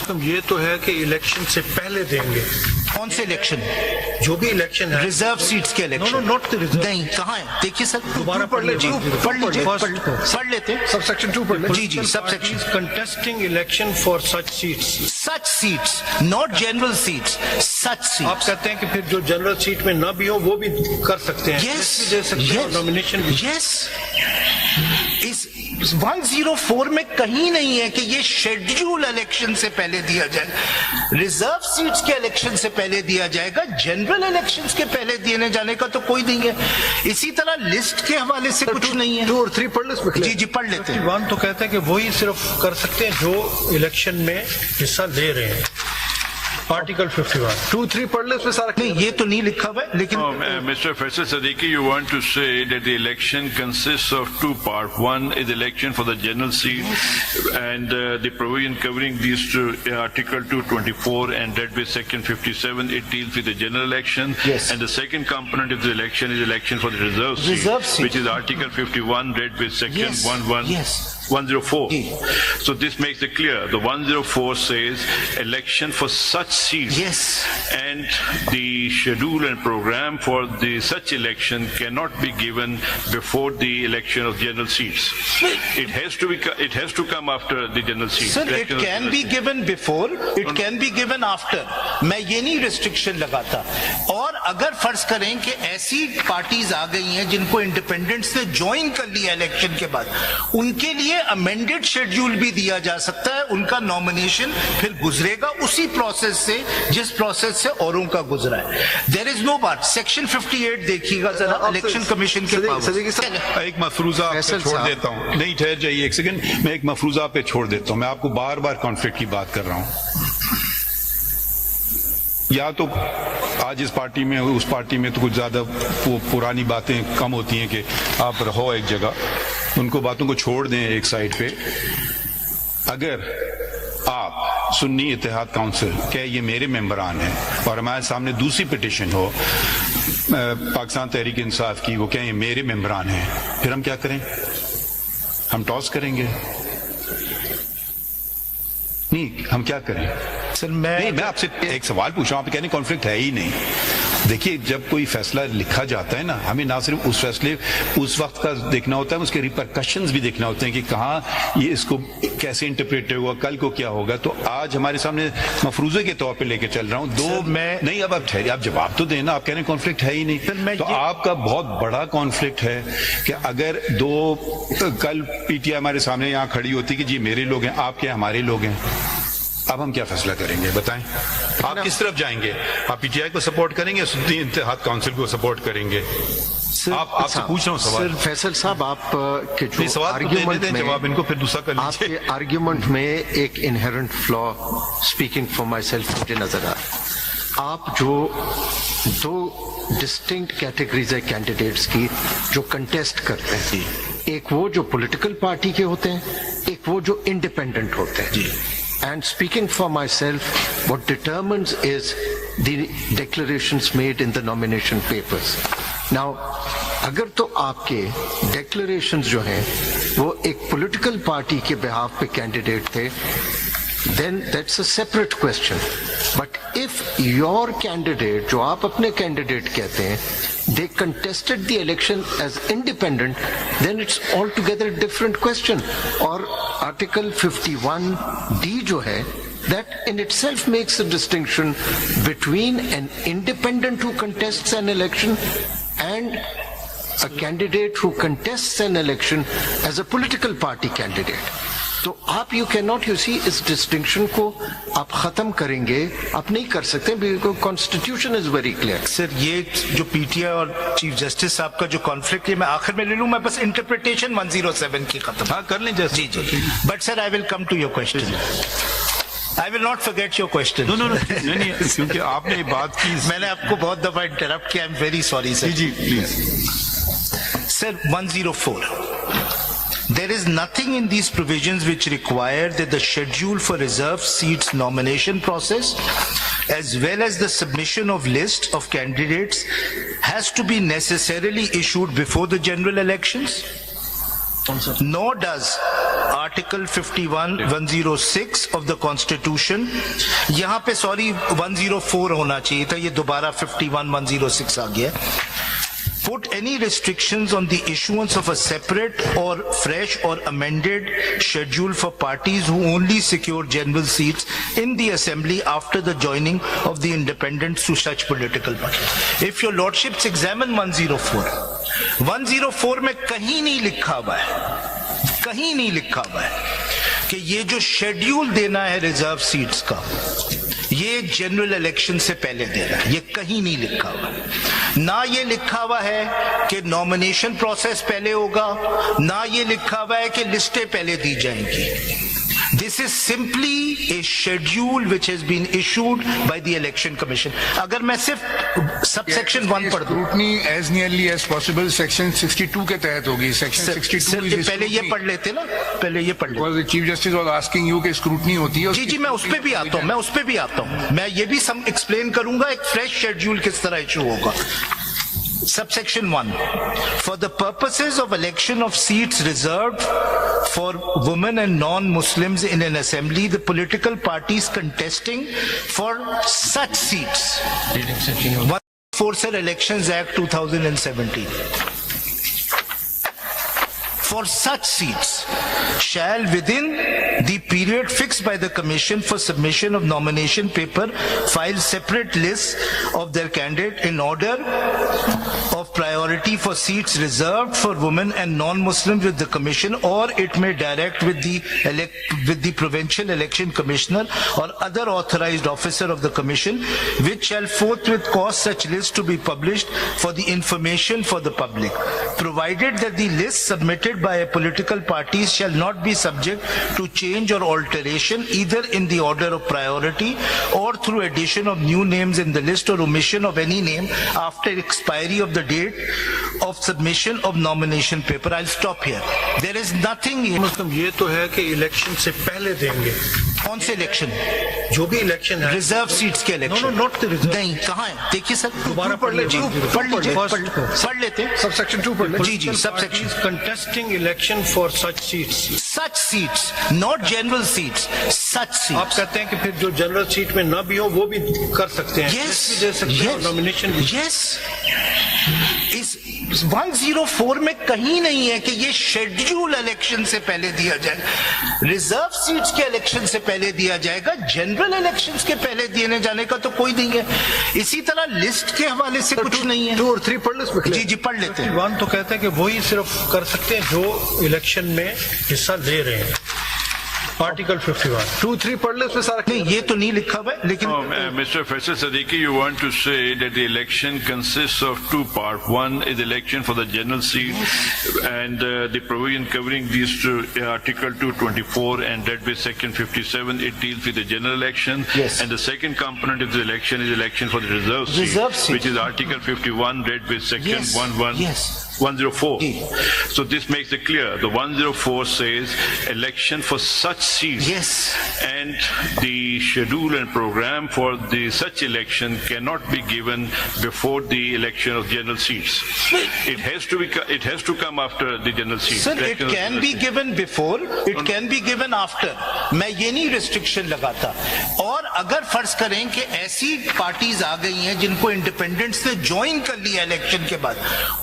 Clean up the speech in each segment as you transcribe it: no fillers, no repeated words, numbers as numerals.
ये तो है कि इलेक्शन से पहले देंगे। कौन से इलेक्शन? जो भी इलेक्शन है, रिजर्व सीट्स के election. No not the reserve. नहीं, कहाँ है? देखिए सर, दोबारा पढ़ लीजिए, पढ़ लेते। सबसेक्शन 2 पढ़ लीजिए। जी subsection. Contesting election for such seats, not general seats, such seats. आप कहते हैं कि फिर जो जनरल सीट में ना भी हो वो भी कर सकते हैं। यस, दे सकते हैं, नॉमिनेशन भी। यस। इस 104 में कहीं नहीं है कि ये शेड्यूल इलेक्शन से पहले दिया जाए। रिजर्व सीट्स के इलेक्शन से पहले दिया जाएगा, जनरल इलेक्शंस के पहले देने जाने का तो कोई नहीं है। इसी तरह लिस्ट के हवाले से कुछ नहीं है। 2 और 3 पढ़ ले। जी पढ़ लेते हैं। 51 तो कहता है कि वही सिर्फ कर सकते हैं जो इलेक्शन में हिस्सा ले रहे हैं। आर्टिकल 51 2-3 पढ़ ले, उसमें सारा नहीं, ये तो नहीं लिखा हुआ है, लेकिन Mr. Faisal Siddiqui, you want to say that the election consists of 2 parts. One is election for the general seat, and the provision covering these two, Article 224 and read with Section 57, it deals with the general election. Yes. And the second component of the election is election for the reserve seat, which is Article 51 read with Section 104. So this makes it clear. The 104 says election for such seats. Yes. And the schedule and program for the such election cannot be given before the election of general seats. It has to come after the general seats. Sir, it can be given before, it can be given after. मैं ये नहीं restriction लगाता। और अगर फर्ज करें कि ऐसी पार्टीज आ गई हैं जिनको इंडिपेंडेंट्स ने ज्वाइन कर लिया इलेक्शन के बाद, उनके लिए अमेंडेड शेड्यूल भी दिया जा सकता है। उनका नॉमिनेशन फिर गुजरेगा उसी प्रोसेस से जिस प्रोसेस से औरों का गुजरा है। देयर इज नो बात। सेक्शन 58 देखिएगा जरा इलेक्शन कमीशन के पावर। एक मफरूजा पे छोड़ देता हूँ। नहीं, ठहर जाइए एक सेकंड, मैं एक मफरूजा पे छोड़ देता हूँ। मैं आपको बार बार कॉन्फ्लिक्ट की बात कर रहा हूँ। या तो आज इस पार्टी में उस पार्टी में तो कुछ ज्यादा वो पुरानी बातें कम होती हैं कि आप रहो एक जगह, उनको बातों को छोड़ दें एक साइड पे। अगर आप सुन्नी इत्तेहाद काउंसिल के ये मेरे मेंबरान हैं और हमारे सामने दूसरी पिटिशन हो पाकिस्तान तहरीक इंसाफ की, वो कहें ये मेरे मेंबरान हैं, फिर हम क्या करें? हम टॉस करेंगे? नहीं, हम क्या करें? सर मैं आपसे एक सवाल पूछ रहा हूं, आप कहने कॉन्फ्लिक्ट है ही नहीं। देखिए, जब कोई फैसला लिखा जाता है ना, हमें ना सिर्फ उस फैसले उस वक्त का देखना होता है, उसके रिपरकशंस भी देखना होते हैं कि कहाँ ये इसको कैसे इंटरप्रेट होगा, कल को क्या होगा। तो आज हमारे सामने मफरूजे के तौर पे लेके चल रहा हूं दो। नहीं, अब आप ठहरिए, आप जवाब तो देना। आप कह रहे हैं कॉन्फ्लिक्ट है ही नहीं, तो आपका बहुत बड़ा कॉन्फ्लिक्ट है कि अगर कल पीटीआई हमारे सामने यहाँ खड़ी होती कि जी मेरे लोग हैं, आपके हमारे लोग हैं, अब हम क्या फैसला करेंगे बताएं? आप किस तरफ जाएंगे? आप पीटीआई को सपोर्ट करेंगे, सुन्नी इत्तेहाद काउंसिल को सपोर्ट करेंगे? आपसे पूछ रहा हूं सवाल। सर फैसल साहब, आप के जो सवाल आर्ग्यूमेंट में जवाब इनको फिर दूसरा कर लीजिए। आपके आर्ग्यूमेंट में एक inherent flaw, speaking for my self, मुझे नजर आ रहा है। आप जो दो डिस्टिंक्ट कैटेगरीज है कैंडिडेट्स की जो कंटेस्ट करते हैं, एक वो जो पॉलिटिकल पार्टी के होते हैं, एक वो जो इंडिपेंडेंट होते हैं। And speaking for myself, what determines is the declarations made in the nomination papers. Now, अगर तो आपके declarations जो हैं वो एक political party के behalf पे candidate थे, then that's a separate question. But if your candidate, जो आप अपने candidate कहते हैं, they contested the election as independent, then it's altogether a different question. और Article 51D जो है, that in itself makes a distinction between an independent who contests an election and a candidate who contests an election as a political party candidate. तो आप you can not, you see, इस distinction को आप खत्म करेंगे, आप नहीं कर सकते, because constitution is very clear. Sir, ये जो पीटीआई और चीफ जस्टिस साहब का जो कॉन्फ्लिक्ट है, मैं आखिर में ले लूं, मैं बस इंटरप्रिटेशन 107 की खत्म। हाँ, कर लें जस्ट। जी। But sir, I will come to your question. I will not forget your question. No, नहीं, क्योंकि आपने बात की, मैंने आपको बहुत दफा इंटरप्ट किया, I am very sorry sir. जी please. Sir, 104. There is nothing in these provisions which require that the schedule for reserved seats nomination process as well as the submission of list of candidates has to be necessarily issued before the general elections. nor does Article 51, 106 of the Constitution. यहाँ पे sorry 104 होना चाहिए था, ये दोबारा 51, 106 आ गया. Put any restrictions on the issuance of a separate or fresh or amended schedule for parties who only secure general seats in the assembly after the joining of the independents to such political parties. If your lordships examine 104, 104 में कहीं नहीं लिखा हुआ है कि ये जो schedule देना है रिजर्व सीट्स का, ये जनरल इलेक्शन से पहले देना है. ये कहीं नहीं लिखा हुआ है. ना ये लिखा हुआ है कि नॉमिनेशन प्रोसेस पहले होगा, ना ये लिखा हुआ है कि लिस्टें पहले दी जाएंगी. This is simply a schedule which has been issued by the Election Commission. अगर मैं सिर्फ subsection 1 पढ़ दूं, scrutiny as nearly as possible section 62 के तहत होगी. Section 62 is पहले ये पढ़ लेते ना, पहले ये पढ़ लेते. Because the Chief Justice was asking you कि स्क्रूटनी होती है. जी मैं उस पे भी आता हूँ, मैं ये भी सम एक्सप्लेन करूंगा एक फ्रेश शेड्यूल किस तरह इशू होगा. Subsection 1. For the purposes of election of seats reserved for women and non-Muslims in an assembly, the political parties contesting for such seats. 114 Elections Act 2017. For such seats shall within the period fixed by the Commission for submission of nomination paper file separate lists of their candidate in order of priority for seats reserved for women and non-Muslims with the Commission, or it may direct with the Provincial Election Commissioner or other authorized officer of the Commission, which shall forthwith cause such list to be published for the information for the public, provided that the list submitted by a political party shall not be subject to change or alteration either in the order of priority or through addition of new names in the list or omission of any name after expiry of the date of submission of nomination paper. I'll stop here. There is nothing here. मतलब ये तो है कि election से पहले देंगे. कौन से इलेक्शन? जो भी इलेक्शन है, रिजर्व सीट्स के election. No, not the reserve. नहीं, कहाँ है? देखिए सर, दोबारा पढ़ लीजिए. पढ़ लेते. Subsection 2 पढ़ लेते. जी subsection. Contesting election for such seats. Such seats, not general seats. Such seats. आप कहते हैं कि फिर जो जनरल सीट में ना भी हो वो भी कर सकते हैं. Yes. भी दे सकते हैं, नॉमिनेशन भी. Yes. इस 104 में कहीं नहीं है कि ये शेड्यूल इलेक्शन से पहले दिया जाए. रिजर्व सीट्स के इलेक्शन से पहले दिया जाएगा, जनरल इलेक्शंस के पहले दिए जाने का तो कोई नहीं है. इसी तरह लिस्ट के हवाले से कुछ नहीं है. 2 और 3 पढ़ ले. जी पढ़ लेते हैं. 1 तो कहता है कि वही सिर्फ कर सकते हैं जो इलेक्शन में हिस्सा ले रहे हैं. आर्टिकल 51. 2, 3 पढ़ ले, उसमें सारा नहीं, ये तो नहीं लिखा हुआ है, लेकिन Mr. Faisal Siddiqui, you want to say that the election consists of two parts. One is election for the general seat and the provision covering these two, Article 224 and that with Section 57, it deals with the general election. Yes. And the second component of the election is election for the reserve seat, which is Article 51, read with Section Yes. 104. So this makes it clear. The 104 says election for such seats. Yes. And the schedule and program for the such election cannot be given before the election of general seats. It has to come after the general seats. Sir, it can be given before, it can be given after. मैं ये नहीं restriction लगाता. और अगर फर्ज करें कि ऐसी पार्टीज आ गई हैं जिनको इंडिपेंडेंट्स ने ज्वाइन कर लिया इलेक्शन के बाद,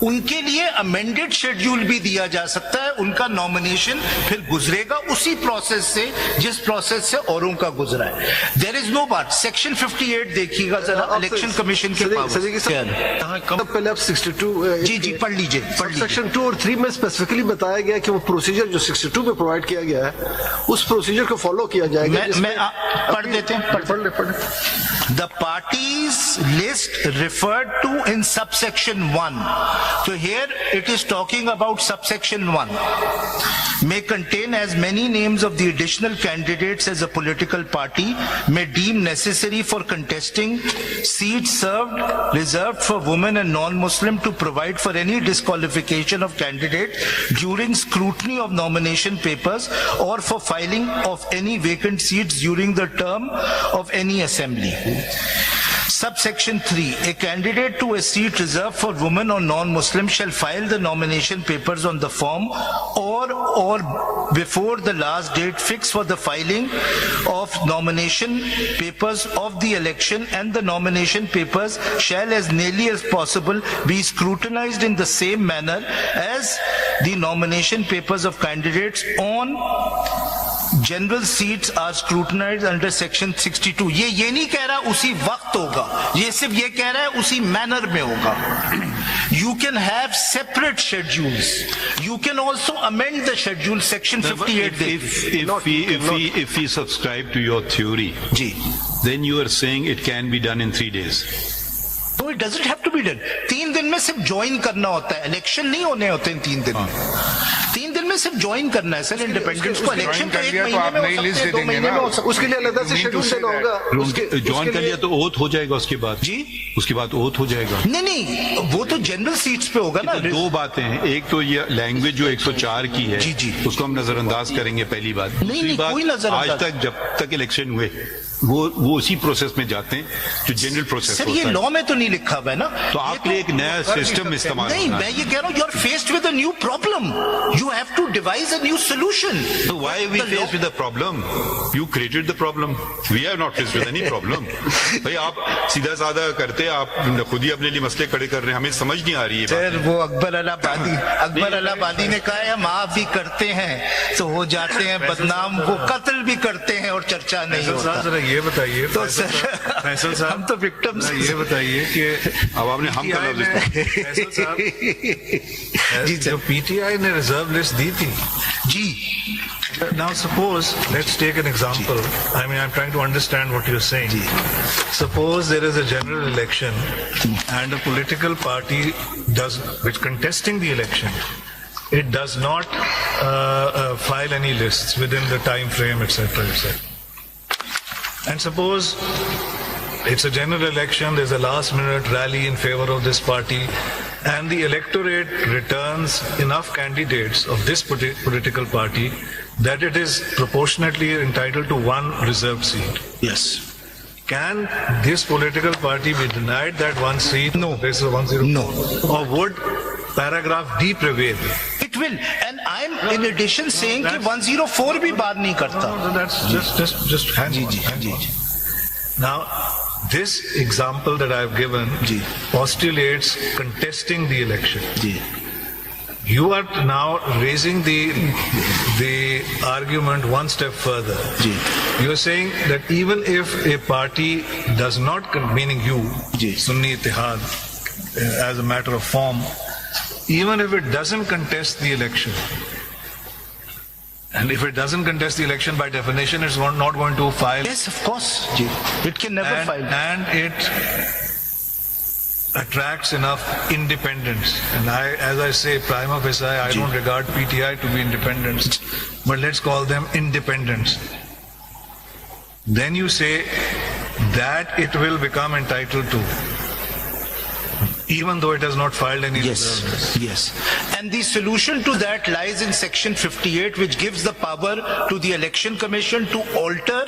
उनके लिए अमेंडेड शेड्यूल भी दिया जा सकता है. उनका नॉमिनेशन फिर गुजरेगा उसी प्रोसेस से जिस प्रोसेस से औरों का गुजरा है. देयर इज नो बात. सेक्शन 58 देखिएगा जरा इलेक्शन कमीशन के पास. पहले आप 62 जी पढ़ लीजिए. सेक्शन 2 और 3 में स्पेसिफिकली बताया गया कि वो प्रोसीजर जो 62 में प्रोवाइड किया गया है उस प्रोसीजर को फॉलो किया जाएगा. मैं पढ़ देते हैं. पढ़. The parties list referred to in subsection 1. So here it is talking about subsection 1. May contain as many names of the additional candidates as a political party may deem necessary for contesting seats reserved for women and non-Muslim, to provide for any disqualification of candidate during scrutiny of nomination papers or for filing of any vacant seats during the term of any assembly. Subsection 3. A candidate to a seat reserved for women or non-Muslim shall file the nomination papers on the form or before the last date fixed for the filing of nomination papers of the election, and the nomination papers shall as nearly as possible be scrutinized in the same manner as the nomination papers of candidates on general seats are scrutinized under section 62. ये नहीं कह रहा उसी वक्त होगा, ये सिर्फ ये कह रहा है उसी मैनर में होगा. You can have separate schedules. You can also amend the schedule. Section 58. If we subscribe to your theory, then you are saying it can be done in 3 days. No, it doesn't have to be done. 3 दिन में सिर्फ join करना होता है, election नहीं होने होते हैं 3 दिन में. 3 दिन में सिर्फ ज्वाइन करना है सर इंडिपेंडेंट्स को. इलेक्शन तो 1 महीने में हो सकते हैं, 2 महीने में हो सकते हैं. उसके लिए अलग से शेड्यूल देना होगा. ज्वाइन कर लिया तो ओथ हो जाएगा उसके बाद. जी, उसके बाद ओथ हो जाएगा. नहीं, वो तो जनरल सीट्स पे होगा ना. 2 बातें हैं. एक तो ये लैंग्वेज जो 104 की है, जी. उसको हम नजरअंदाज करेंगे. पहली बात. नहीं, कोई नजरअंदाज. आज तक जब तक इलेक्शन हुए वो उसी प्रोसेस में जाते हैं जो जनरल प्रोसेस सर. होता ये है. लॉ में तो नहीं लिखा हुआ है ना. तो आपके लिए एक नया सिस्टम इस्तेमाल नहीं, होना मैं ये कह रहा हूँ, you are faced with a new problem. You have to devise a new solution. So why are we faced with the problem? You created the problem. We are not faced with any problem. भाई आप सीधा साधा करते, आप खुद ही अपने लिए मसले खड़े कर रहे हैं. हमें समझ नहीं आ रही है. सर वो अकबर अलाहाबादी ने कहा है, माफ भी करते हैं तो हो जाते हैं बदनाम, वो कत्ल भी करते हैं और चर्चा नहीं होता. जरा ये बताइए तो सर हम तो विक्टिम्स. ये बताइए कि अब आपने हम का लफ्ज फैसल साहब जो पीटीआई ने रिजर्व लिस्ट दी थी जी. Now suppose, let's take an example. I mean, I'm trying to understand what you're saying. Suppose there is a general election and a political party which contesting the election, it does not file any lists within the time frame, etc., etc. And suppose it's a general election, there's a last minute rally in favor of this party, and the electorate returns enough candidates of this political party that it is proportionately entitled to 1 reserved seat. Yes. Can this political party be denied that 1 seat? No. This is 104. No. Or would paragraph D prevail? It will. And I'm in addition saying कि 104 भी बात नहीं करता. No, that's just hang on. Hang on. Now, this example that I've given postulates contesting the election. You are now raising the argument one step further. You are saying that even if a party does not, meaning you, Sunni Ittihad, as a matter of form, even if it doesn't contest the election, and if it doesn't contest the election, by definition, it's not going to file. Yes, of course. It can never file. And it attracts enough independence. And as I say, prima facie, I don't regard PTI to be independents, but let's call them independents. Then you say that it will become entitled to, even though it has not filed any reserve list. Yes. And the solution to that lies in section 58, which gives the power to the election commission to alter,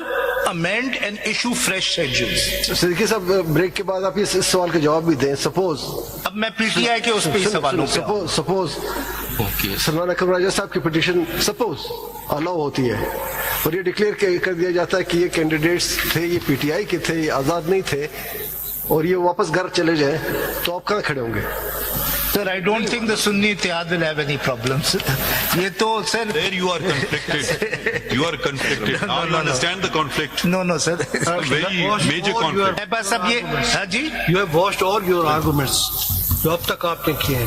amend and issue fresh schedules. Siddiqui साहब, break के बाद आप इस सवाल का जवाब भी दें. सपोज अब मैं पीटीआई के उस पे ही सवालों पे सपोज सलमान अकबर राजा साहब की पिटीशन सपोज अलाउ होती है और ये डिक्लेयर कर दिया जाता है कि ये कैंडिडेट्स थे, ये पीटीआई के थे, ये आजाद नहीं थे, और ये वापस घर चले जाए, तो आप कहाँ खड़े होंगे? Sir, I don't think the Sunni Ittihad will have any problems. ये तो sir. There you are conflicted. You are conflicted. Now you understand the conflict. No, sir. Very major conflict. है बस अब ये. हाँ जी. You have watched all your arguments जो अब तक आपने किए हैं.